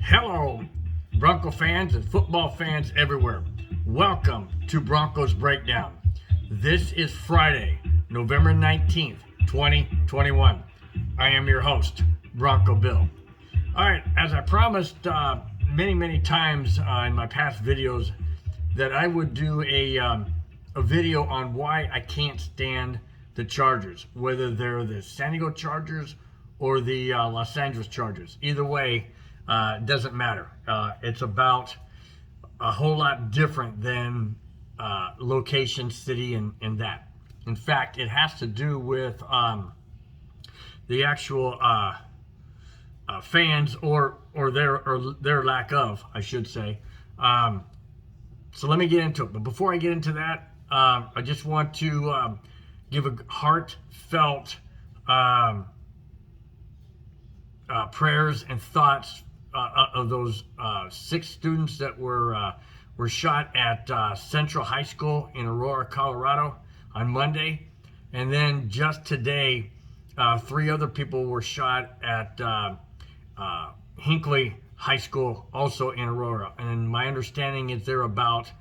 Hello, Bronco fans and football fans everywhere. Welcome to Broncos Breakdown. This is Friday, November 19th, 2021. I am your host, Bronco Bill. All right, as I promised many times in my past videos, that I would do a video on why I can't stand the Chargers, whether they're the San Diego Chargers or the Los Angeles Chargers. Either way, doesn't matter. It's about a whole lot different than location, city, and that. In fact, it has to do with the actual fans or their lack of, I should say. So let me get into it. But before I get into that, I just want to give a heartfelt prayers and thoughts of those 6 students that were shot at Central High School in Aurora, Colorado on Monday. And then just today, 3 other people were shot at Hinckley High School, also in Aurora. And my understanding is they're about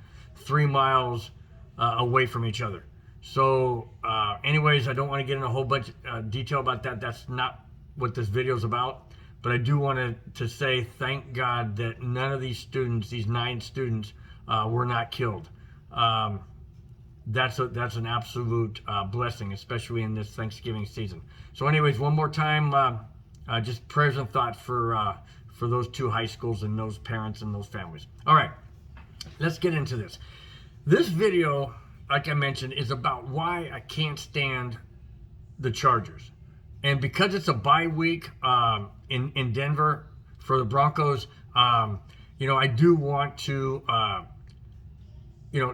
3 miles away from each other. So anyways, I don't want to get in a whole bunch of detail about that. That's not what this video is about. But I do want to say thank God that none of these students, these 9 students, were not killed. That's an absolute blessing, especially in this Thanksgiving season. So anyways, one more time, just prayers and thoughts for those 2 high schools and those parents and those families. All right, let's get into this. This video, like I mentioned, is about why I can't stand the Chargers. And because it's a bye week in Denver for the Broncos, I do want to,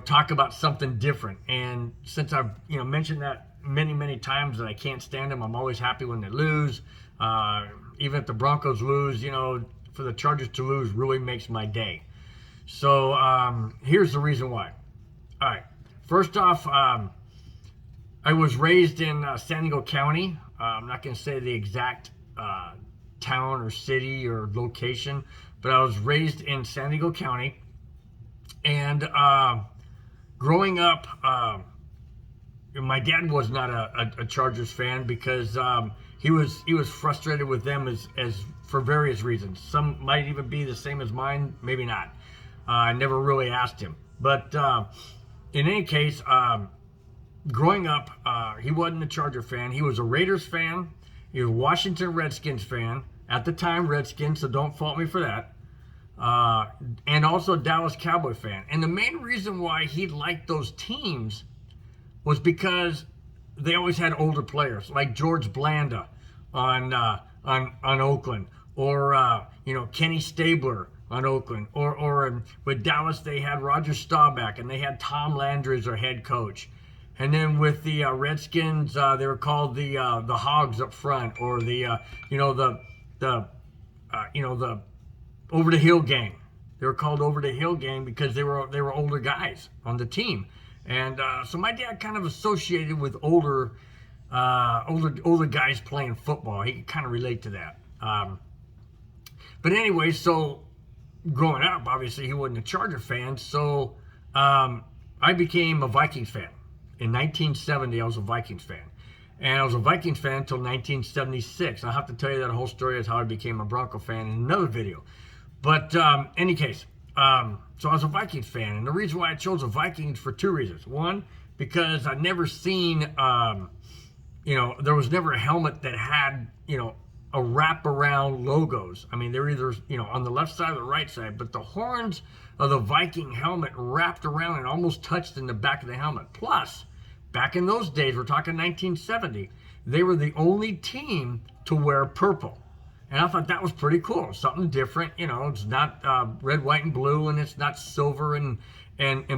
talk about something different. And since I've, mentioned that many times that I can't stand them, I'm always happy when they lose. Even if the Broncos lose, for the Chargers to lose really makes my day. So here's the reason why. All right. First off, I was raised in San Diego County. I'm not going to say the exact town or city or location, but I was raised in San Diego County. And growing up, my dad was not a Chargers fan because he was frustrated with them as for various reasons. Some might even be the same as mine, maybe not. I never really asked him. But in any case, growing up, he wasn't a Charger fan. He was a Raiders fan. He was a Washington Redskins fan. At the time, Redskins, so don't fault me for that. And also a Dallas Cowboy fan. And the main reason why he liked those teams was because they always had older players, like George Blanda on Oakland, or Kenny Stabler on Oakland, or with Dallas they had Roger Staubach and they had Tom Landry as their head coach. And then with the Redskins, they were called the Hogs up front, or the Over the Hill Gang. They were called Over the Hill Gang because they were older guys on the team. And so my dad kind of associated with older guys playing football. He could kind of relate to that. But anyway, so growing up, obviously he wasn't a Charger fan. So I became a Vikings fan. In 1970, I was a Vikings fan. And I was a Vikings fan until 1976. I'll have to tell you that whole story is how I became a Bronco fan in another video. But any case, so I was a Vikings fan. And the reason why I chose the Vikings for 2 reasons. One, because I'd never seen, there was never a helmet that had, a wraparound logos. I mean, they're either, on the left side or the right side. But the horns of the Viking helmet wrapped around and almost touched in the back of the helmet. Plus, back in those days, we're talking 1970, they were the only team to wear purple. And I thought that was pretty cool. Something different, it's not red, white, and blue, and it's not silver and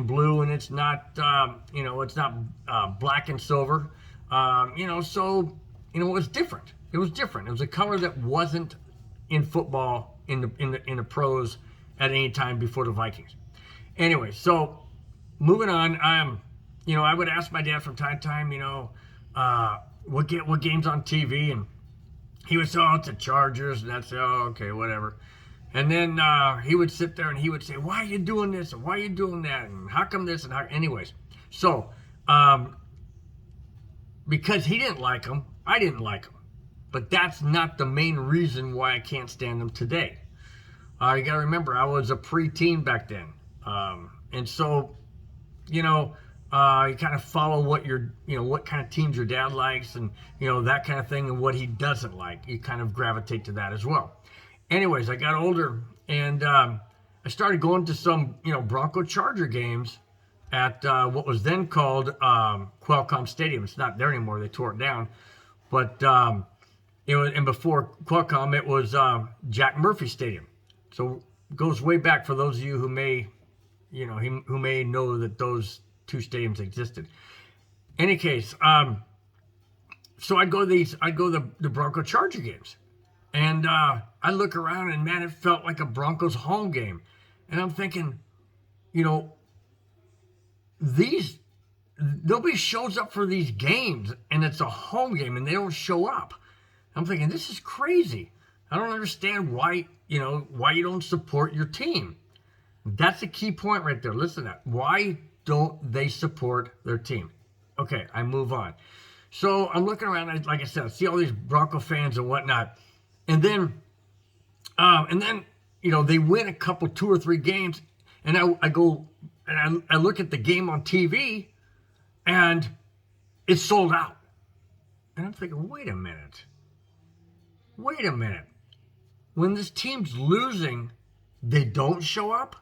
blue, and it's not, it's not black and silver. So, it was different. It was different. It was a color that wasn't in football in the pros at any time before the Vikings. Anyway, so moving on, I would ask my dad from time to time, what game's on TV, and he would say, oh, it's the Chargers, and I'd say, oh, okay, whatever. And then he would sit there and he would say, why are you doing this? And why are you doing that? And how come this? And how, anyways. So, because he didn't like him, I didn't like him. But that's not the main reason why I can't stand him today. You got to remember, I was a preteen back then. And so, you kind of follow what what kind of teams your dad likes and, that kind of thing, and what he doesn't like. You kind of gravitate to that as well. Anyways, I got older and I started going to some, Bronco Charger games at what was then called Qualcomm Stadium. It's not there anymore. They tore it down. But it was, and before Qualcomm, it was Jack Murphy Stadium. So it goes way back for those of you who may, who may know that those two stadiums existed. Any case, so I'd go the Bronco Charger games. And I look around and, man, it felt like a Broncos home game. And I'm thinking, nobody shows up for these games, and it's a home game, and they don't show up. I'm thinking, this is crazy. I don't understand why you don't support your team. That's a key point right there. Listen to that. Why don't they support their team? Okay, I move on. So I'm looking around, like I said, I see all these Bronco fans and whatnot. And then, they win a couple, 2 or 3 games, and I go and I look at the game on TV, and it's sold out. And I'm thinking, wait a minute. When this team's losing, they don't show up?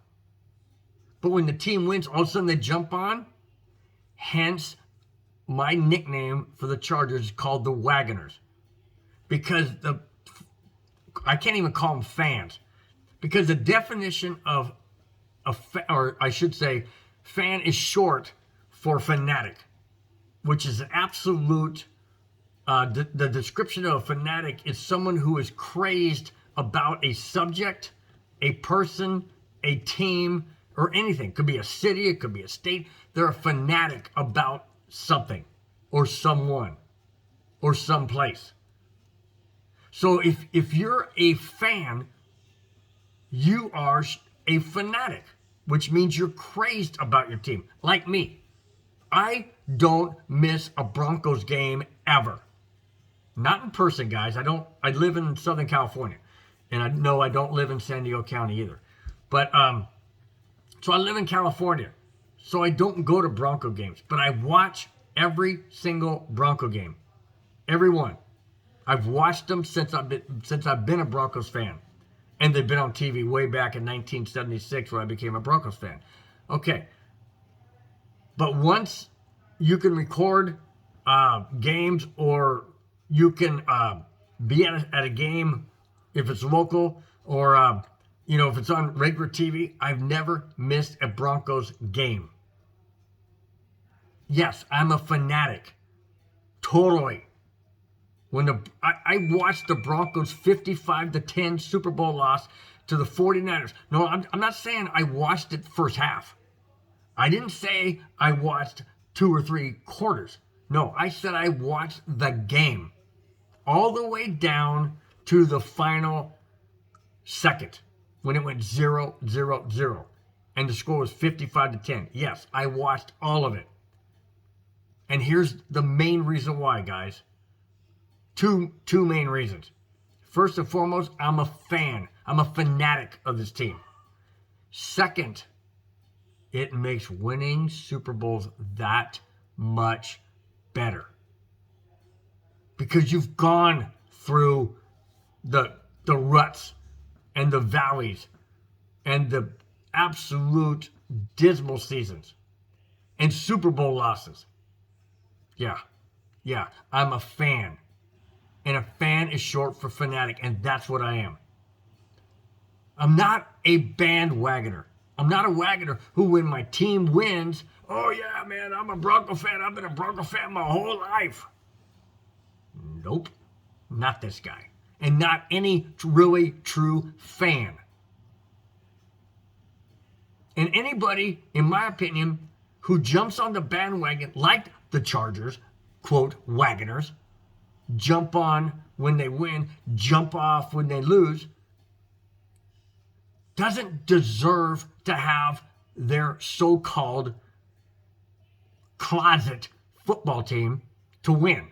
But when the team wins, all of a sudden they jump on? Hence, my nickname for the Chargers is called the Wagoners. Because I can't even call them fans, because the definition of fan is short for fanatic, which is an absolute. The description of a fanatic is someone who is crazed about a subject, a person, a team, or anything. It could be a city, it could be a state. They're a fanatic about something, or someone, or someplace. So if you're a fan, you are a fanatic, which means you're crazed about your team. Like me. I don't miss a Broncos game ever. Not in person, guys. I live in Southern California. And I don't live in San Diego County either. But, so I live in California. So I don't go to Bronco games. But I watch every single Bronco game. Every one. I've watched them since I've been a Broncos fan. And they've been on TV way back in 1976 when I became a Broncos fan. Okay. But once you can record games, or you can be at a game if it's local, or if it's on regular TV, I've never missed a Broncos game. Yes, I'm a fanatic. Totally. When I watched the Broncos 55-10 Super Bowl loss to the 49ers. No, I'm not saying I watched it first half. I didn't say I watched 2 or 3 quarters. No, I said I watched the game all the way down to the final second when it went 0-0-0 and the score was 55-10. Yes, I watched all of it. And here's the main reason why, guys. Two main reasons. First and foremost, I'm a fan. I'm a fanatic of this team. Second, it makes winning Super Bowls that much better. Because you've gone through the ruts and the valleys and the absolute dismal seasons and Super Bowl losses. Yeah, I'm a fan. And a fan is short for fanatic, and that's what I am. I'm not a bandwagoner. I'm not a wagoner who, when my team wins, oh yeah, man, I'm a Bronco fan. I've been a Bronco fan my whole life. Nope, not this guy. And not any really true fan. And anybody, in my opinion, who jumps on the bandwagon, like the Chargers, quote, wagoners, jump on when they win, jump off when they lose, doesn't deserve to have their so-called closet football team to win.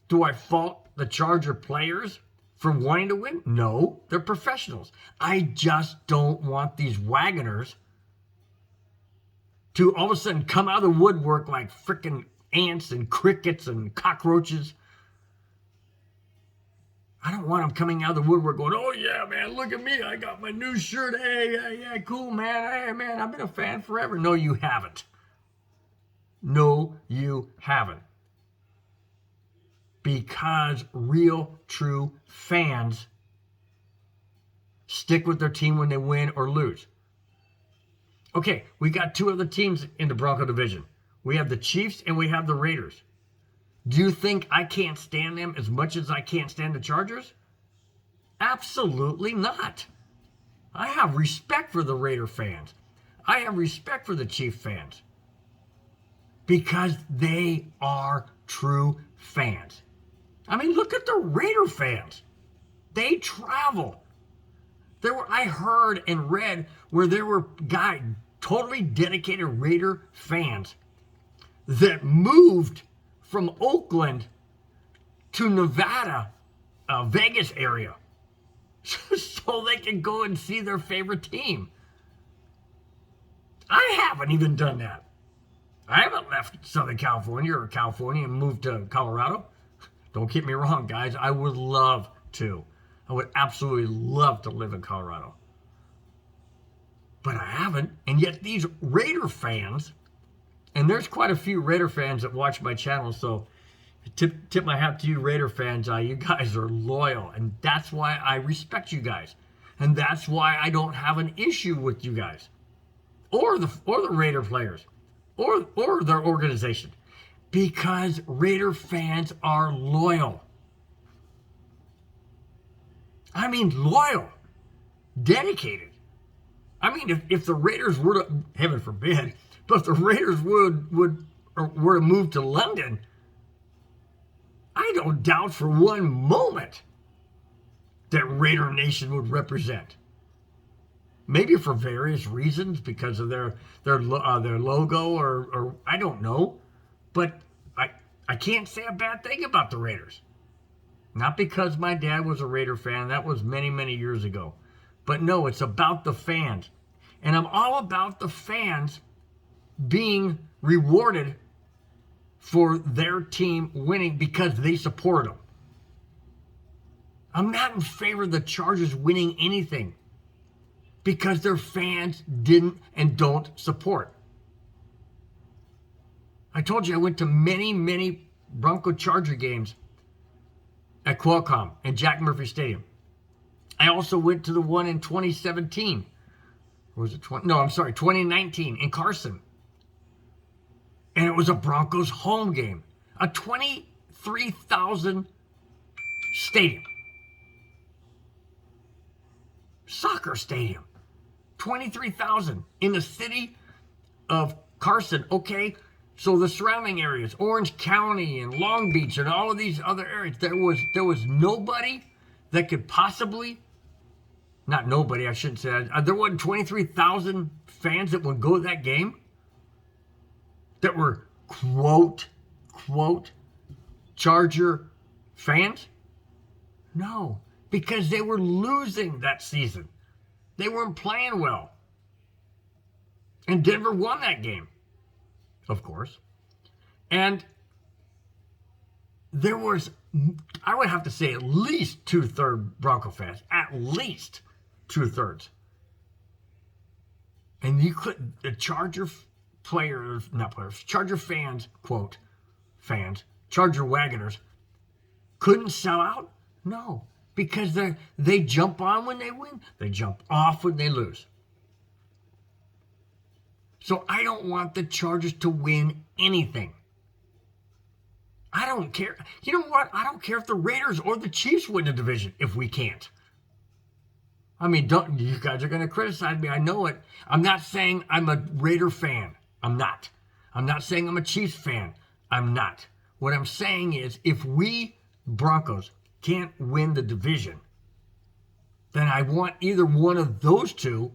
Do I fault the Charger players for wanting to win? No, they're professionals. I just don't want these wagoners to all of a sudden come out of the woodwork like freaking ants and crickets and cockroaches. I don't want them coming out of the woodwork going, oh yeah, man, look at me. I got my new shirt. Hey, yeah, cool, man. Hey, man, I've been a fan forever. No, you haven't. No, you haven't. Because real, true fans stick with their team when they win or lose. Okay, we got two other teams in the Bronco division. We have the Chiefs and we have the Raiders. Do you think I can't stand them as much as I can't stand the Chargers? Absolutely not. I have respect for the Raider fans. I have respect for the Chief fans. Because they are true fans. I mean, look at the Raider fans. They travel. I heard and read where there were guys, totally dedicated Raider fans that moved from Oakland to Nevada, Vegas area, so they can go and see their favorite team. I haven't even done that. I haven't left Southern California or California and moved to Colorado. Don't get me wrong, guys. I would love to. I would absolutely love to live in Colorado. But I haven't. And yet these Raider fans, and there's quite a few Raider fans that watch my channel, so tip my hat to you Raider fans. You guys are loyal, and that's why I respect you guys. And that's why I don't have an issue with you guys. Or the Raider players. Or their organization. Because Raider fans are loyal. I mean loyal. Dedicated. I mean, if the Raiders were to, heaven forbid, but if the Raiders were to move to London, I don't doubt for one moment that Raider Nation would represent. Maybe for various reasons, because of their logo or I don't know. But I can't say a bad thing about the Raiders. Not because my dad was a Raider fan. That was many, many years ago. But no, it's about the fans. And I'm all about the fans being rewarded for their team winning because they support them. I'm not in favor of the Chargers winning anything because their fans didn't and don't support. I told you I went to many, many Bronco Charger games at Qualcomm and Jack Murphy Stadium. I also went to the one in 2017. Or was it 2019 in Carson. And it was a Broncos home game. A 23,000 stadium. Soccer stadium. 23,000 in the city of Carson. Okay, so the surrounding areas, Orange County and Long Beach and all of these other areas, there was nobody that could possibly, not nobody, I shouldn't say that, there wasn't 23,000 fans that would go to that game that were quote, Charger fans? No, because they were losing that season. They weren't playing well. And Denver won that game, of course. And there was, I would have to say, at least 2/3 Bronco fans. At least 2/3. And you couldn't, the Charger players, not players, Charger fans, quote, fans, Charger wagoners, couldn't sell out? No, because they jump on when they win, they jump off when they lose. So I don't want the Chargers to win anything. I don't care. You know what? I don't care if the Raiders or the Chiefs win the division if we can't. I mean, you guys are going to criticize me. I know it. I'm not saying I'm a Raider fan. I'm not. I'm not saying I'm a Chiefs fan. I'm not. What I'm saying is if we Broncos can't win the division, then I want either one of those two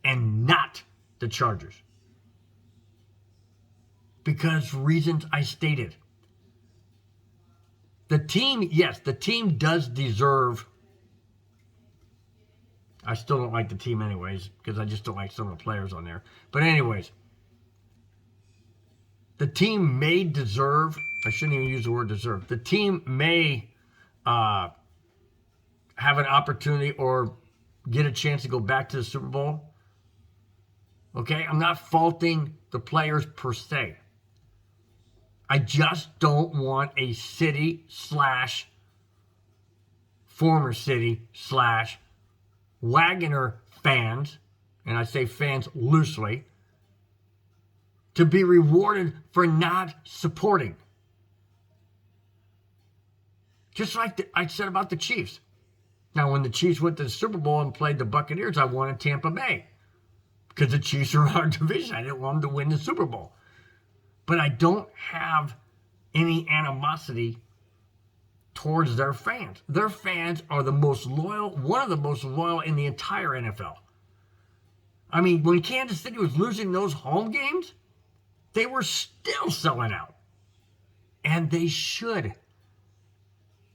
and not the Chargers. Because reasons I stated. The team, yes, the team does deserve. I still don't like the team anyways, because I just don't like some of the players on there. But anyways, the team may deserve, I shouldn't even use the word deserve. The team may have an opportunity or get a chance to go back to the Super Bowl. Okay, I'm not faulting the players per se. I just don't want a city / former city / Wagoner fans, and I say fans loosely, to be rewarded for not supporting. Just like I said about the Chiefs. Now, when the Chiefs went to the Super Bowl and played the Buccaneers, I wanted Tampa Bay because the Chiefs are our division. I didn't want them to win the Super Bowl. But I don't have any animosity towards their fans. Their fans are the most loyal, one of the most loyal in the entire NFL. I mean, when Kansas City was losing those home games, they were still selling out. And they should.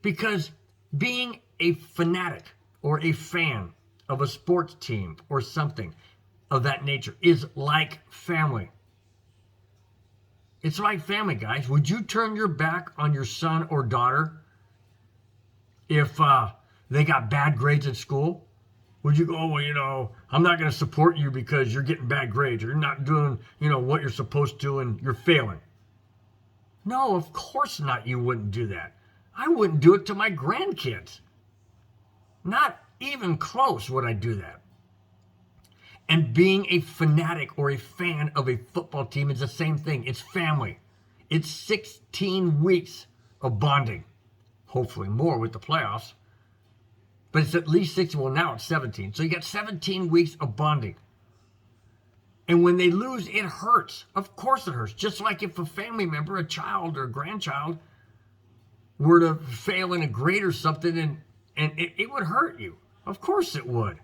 Because being a fanatic or a fan of a sports team or something of that nature is like family. It's like family, guys. Would you turn your back on your son or daughter if they got bad grades at school? Would you go, oh, well, I'm not going to support you because you're getting bad grades or you're not doing, what you're supposed to and you're failing? No, of course not. You wouldn't do that. I wouldn't do it to my grandkids. Not even close would I do that. And being a fanatic or a fan of a football team is the same thing. It's family. It's 16 weeks of bonding. Hopefully more with the playoffs. But it's at least 6. Well, now it's 17. So you got 17 weeks of bonding. And when they lose, it hurts. Of course it hurts. Just like if a family member, a child or a grandchild, were to fail in a grade or something and it would hurt you. Of course it would.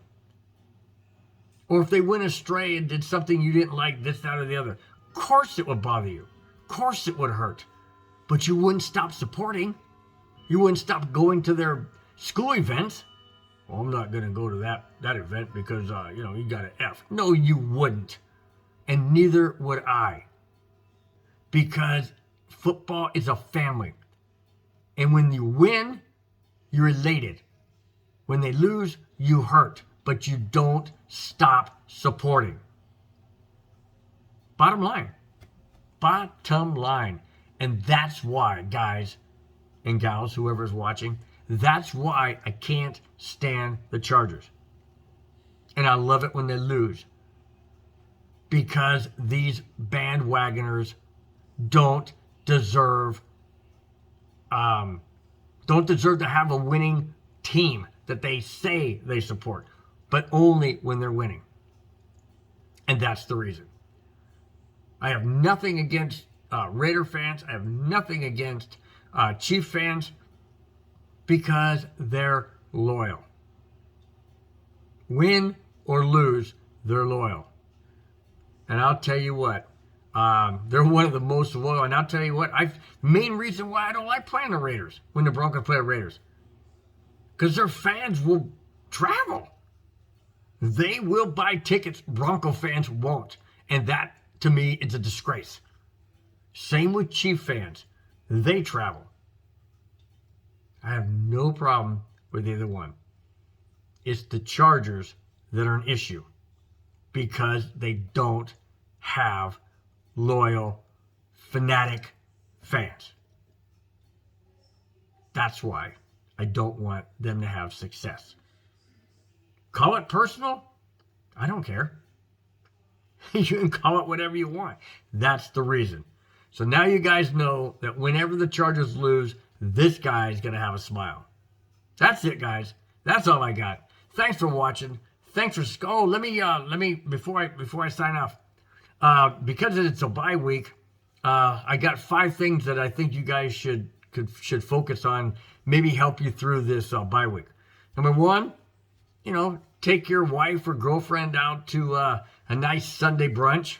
Or if they went astray and did something you didn't like, this, that, or the other. Of course it would bother you. Of course it would hurt. But you wouldn't stop supporting. You wouldn't stop going to their school events. Well, I'm not going to go to that event because, you got an F. No, you wouldn't. And neither would I. Because football is a family. And when you win, you're elated. When they lose, you hurt. But you don't stop supporting. Bottom line. Bottom line. And that's why, guys and gals, whoever's watching, that's why I can't stand the Chargers. And I love it when they lose. Because these bandwagoners don't deserve to have a winning team that they say they support, but only when they're winning. And that's the reason. I have nothing against Raider fans. I have nothing against Chief fans because they're loyal. Win or lose, they're loyal. And I'll tell you what, they're one of the most loyal. And I'll tell you what, main reason why I don't like playing the Raiders when the Broncos play the Raiders. Because their fans will travel. They will buy tickets. Bronco fans won't. And that, to me, is a disgrace. Same with Chief fans. They travel. I have no problem with either one. It's the Chargers that are an issue. Because they don't have loyal, fanatic fans. That's why I don't want them to have success. Call it personal. I don't care. You can call it whatever you want. That's the reason. So now you guys know that whenever the Chargers lose, this guy is going to have a smile. That's it, guys. That's all I got. Thanks for watching. Thanks for. Oh, let me before I sign off, because it's a bye week. I got 5 things that I think you guys should focus on. Maybe help you through this bye week. Number 1, take your wife or girlfriend out to a nice Sunday brunch.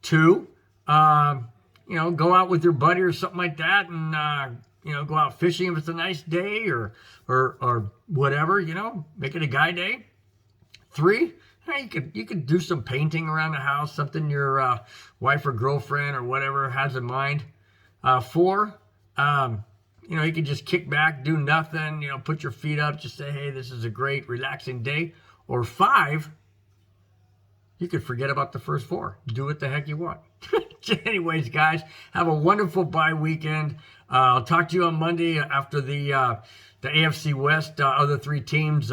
2, go out with your buddy or something like that and, go out fishing if it's a nice day or whatever, make it a guy day. 3, you could do some painting around the house, something your wife or girlfriend or whatever has in mind. 4, you could just kick back, do nothing, put your feet up, just say, hey, this is a great relaxing day. Or 5, you could forget about the first 4. Do what the heck you want. Anyways, guys, have a wonderful bye weekend. I'll talk to you on Monday after the AFC West other 3 teams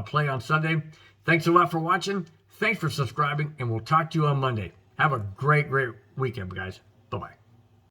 play on Sunday. Thanks a lot for watching. Thanks for subscribing, and we'll talk to you on Monday. Have a great, great weekend, guys. Bye-bye.